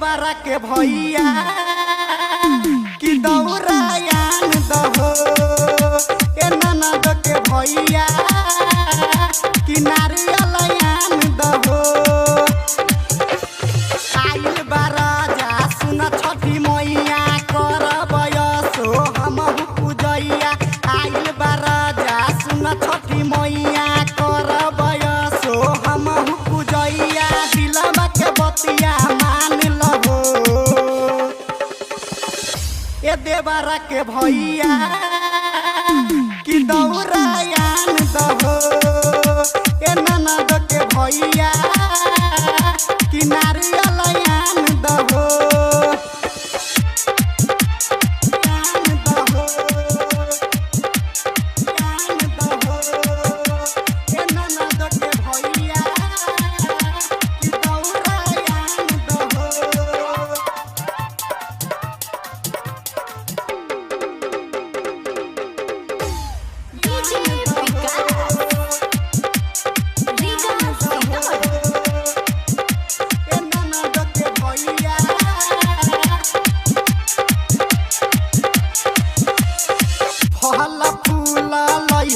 देवरा के भैया कि दौरायान दहो ए ननद के भैया कि नारियल यान दहो। आइल बाराजा सुन छठी मैया करब यसो हमहु पूजैया। आइल बाराजा सुन छठी मैया करब यसो हमहु पूजैया। दिलवा के बतिया मान लहो ए देवरा के भैया कि दौरायान दहो ए ननद के भैया कि नारियल यान दहो। यान दहो यान दहो ए ननद के भैया कि दौरायान दहो। फल फूल लई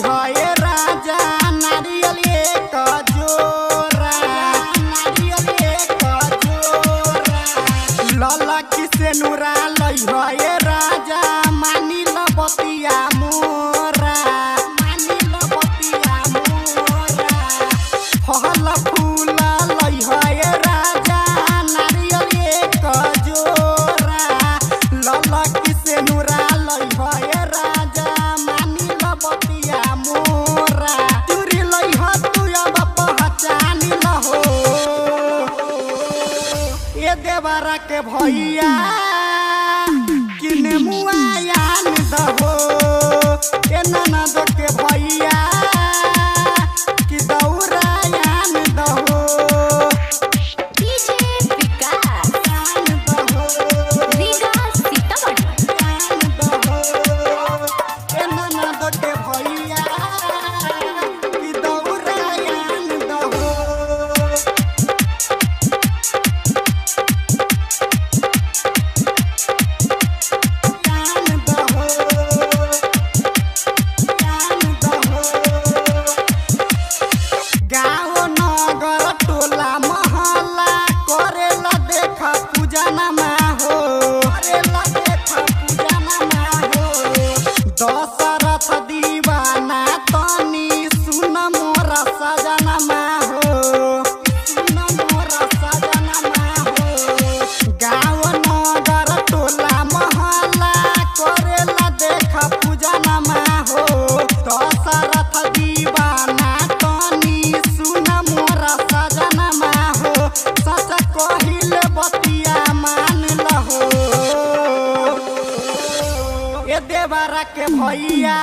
राजा नारियल एक जोरा। नारियल एक जोरा लला किसे नुरा लई राजा मानी ल बतिया मोरा। मानी ल बतिया मोरा फल फूल लई राजा नारियल एक जोरा लला किसे नुरा लई राजा मानी ल बतिया मोरा। चूरी लई तू अब पहचानी लहो ए देवरा के भैया कि नेमुआ यान दहो ए ननद के भैया कि दौरायान दहो। यान दहो यान दहो ए ननद के भैया कि दौरायान दहो। यान दहो यान दहो गाँव नगर टोला महला करेला देख पूजनमा हो। करेला देख पूजनमा हो दशरथ दीवाना तनी सुन मोर सजनमा हो। सुन मोर सजनमा हो गाँव नगर टोला महला करेला देख पूजनमा हो। दशरथ दीवाना तनी सुन मोर सजनमा हो। सच कहिल बतिया मान लहो ए देवरा के भैया